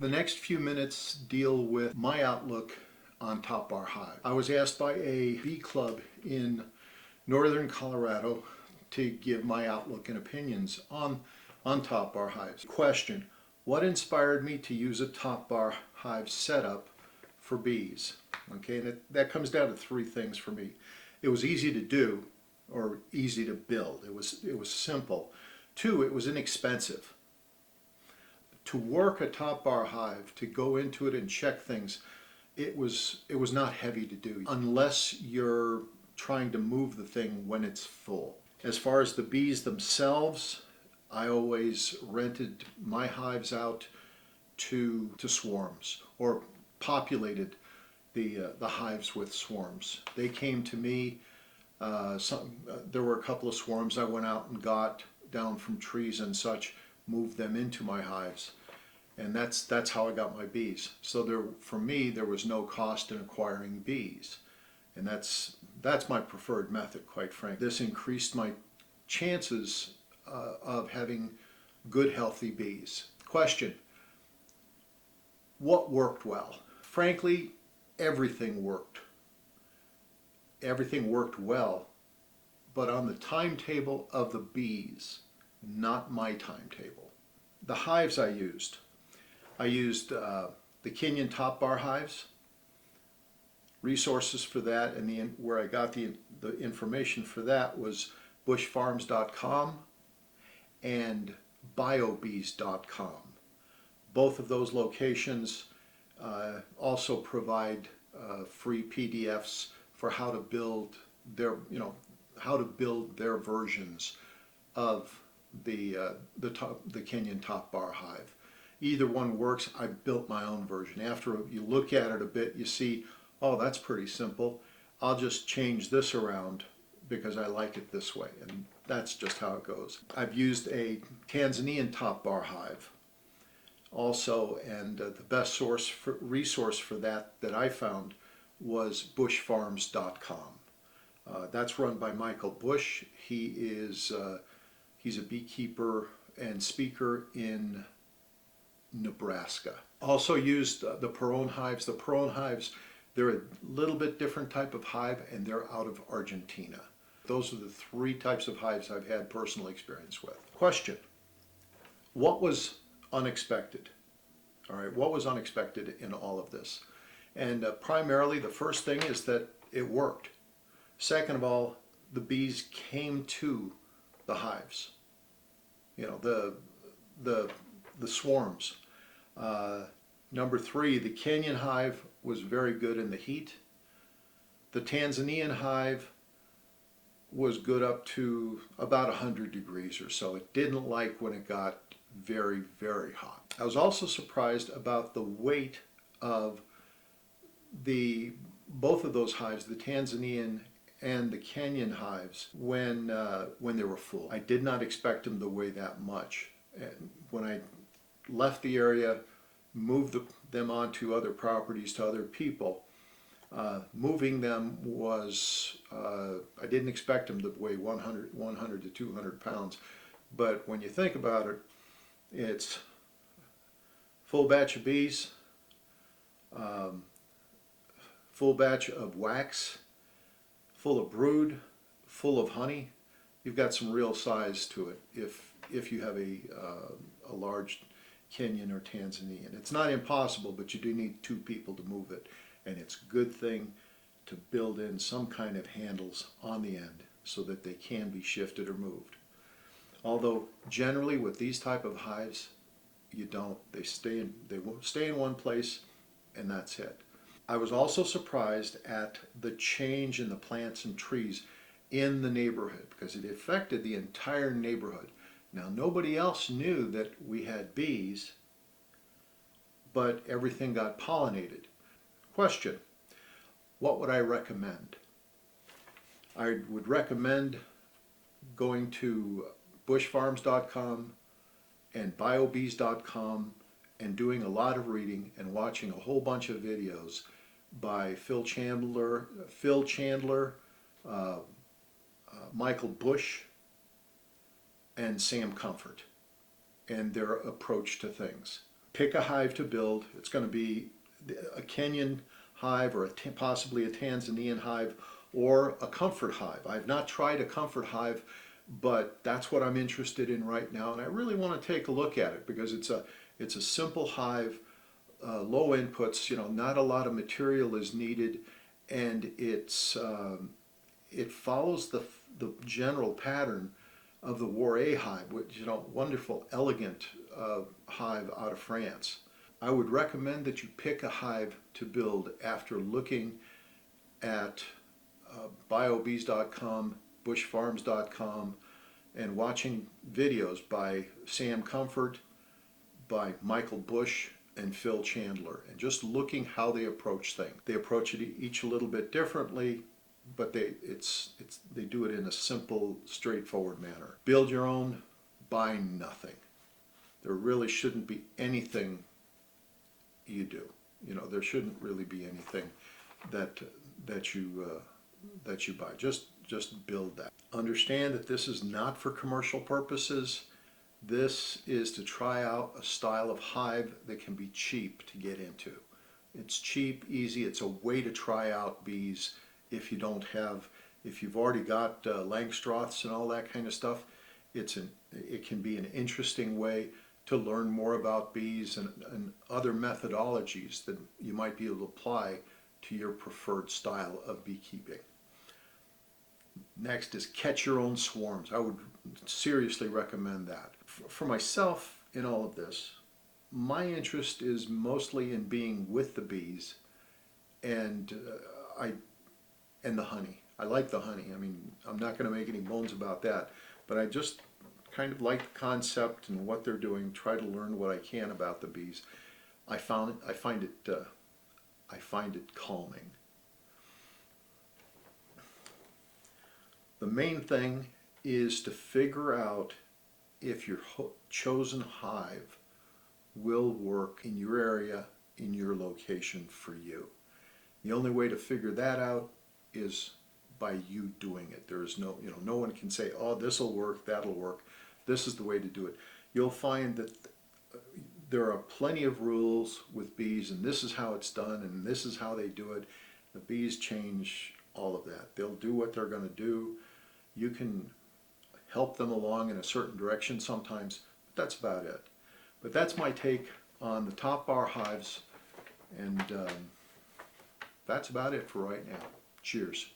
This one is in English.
The next few minutes deal with my outlook on Top Bar Hive. I was asked by a bee club in northern Colorado to give my outlook and opinions on Top Bar Hives. Question: what inspired me to use a Top Bar Hive setup for bees? Okay, and that comes down to three things for me. It was easy to do, or easy to build. It was simple. Two, it was inexpensive. To work a Top Bar Hive, to go into it and check things, it was not heavy to do unless you're trying to move the thing when it's full. As far as the bees themselves, I always rented my hives out to swarms, or populated the hives with swarms. They came to me. There were a couple of swarms I went out and got down from trees and such, moved them into my hives, and that's how I got my bees. So for me, there was no cost in acquiring bees, and that's my preferred method, quite frankly. This increased my chances of having good, healthy bees. Question: what worked well? Frankly, everything worked. Everything worked well, but on the timetable of the bees, not my timetable. The hives I used the Kenyon Top Bar Hives. Resources for that, and where I got the information for that was bushfarms.com and biobees.com. Both of those locations also provide free PDFs for how to build their versions of the Kenyon Top Bar Hive. Either one works. I built my own version. After you look at it a bit, you see, oh, that's pretty simple. I'll just change this around because I like it this way, and that's just how it goes. I've used a Tanzanian Top Bar Hive also, and the best resource for that I found was bushfarms.com. That's run by Michael Bush. He's a beekeeper and speaker in Nebraska. Also used the Perone hives. The Perone hives, they're a little bit different type of hive, and they're out of Argentina. Those are the three types of hives I've had personal experience with. Question: what was unexpected? All right, what was unexpected in all of this? And primarily, the first thing is that it worked. Second of all, the bees came to the hives. You know, the swarms. Number three, the Kenyon hive was very good in the heat. The Tanzanian hive was good up to about 100 degrees or so. It didn't like when it got very, very hot. I was also surprised about the weight of both of those hives, the Tanzanian and the Kenyon hives, when they were full. I did not expect them to weigh that much. And when I left the area, moved them onto other properties to other people, moving them was, I didn't expect them to weigh 100 to 200 pounds. But when you think about it, it's full batch of bees, full batch of wax, full of brood, full of honey. You've got some real size to it if you have a large Kenyan or Tanzanian. It's not impossible, but you do need two people to move it, and it's a good thing to build in some kind of handles on the end so that they can be shifted or moved. Although generally with these type of hives, you don't. They won't stay in one place, and that's it. I was also surprised at the change in the plants and trees in the neighborhood, because it affected the entire neighborhood. Now, nobody else knew that we had bees, but everything got pollinated. Question: what would I recommend? I would recommend going to bushfarms.com and biobees.com and doing a lot of reading and watching a whole bunch of videos by Phil Chandler, Michael Bush, and Sam Comfort, and their approach to things. Pick a hive to build. It's going to be a Kenyon hive or possibly a Tanzanian hive or a comfort hive. I've not tried a comfort hive, but that's what I'm interested in right now, and I really want to take a look at it because it's a simple hive, low inputs. Not a lot of material is needed, and it follows the general pattern of the War hive, which wonderful, elegant hive out of France. I would recommend that you pick a hive to build after looking at biobees.com, bushfarms.com, and watching videos by Sam Comfort, by Michael Bush, and Phil Chandler, and just looking how they approach things. They approach it each a little bit differently, but they do it in a simple, straightforward manner. Build your own, buy nothing. There really shouldn't be anything you do. There shouldn't really be anything that you buy. Just build that. Understand that this is not for commercial purposes. This is to try out a style of hive that can be cheap to get into. It's cheap, easy. It's a way to try out bees if you've already got Langstroths and all that kind of stuff. It can be an interesting way to learn more about bees and other methodologies that you might be able to apply to your preferred style of beekeeping. Next is catch your own swarms. I would seriously recommend that. For myself in all of this, my interest is mostly in being with the bees and the honey. I like the honey. I mean, I'm not going to make any bones about that, but I just kind of like the concept and what they're doing, try to learn what I can about the bees. I find it calming. The main thing is to figure out if your chosen hive will work in your area, in your location for you. The only way to figure that out is by you doing it. There is no one can say, oh, this will work, that'll work. This is the way to do it. You'll find that there are plenty of rules with bees, and this is how it's done, and this is how they do it. The bees change all of that. They'll do what they're going to do. You can help them along in a certain direction sometimes, but that's about it. But that's my take on the top bar hives, and that's about it for right now. Cheers.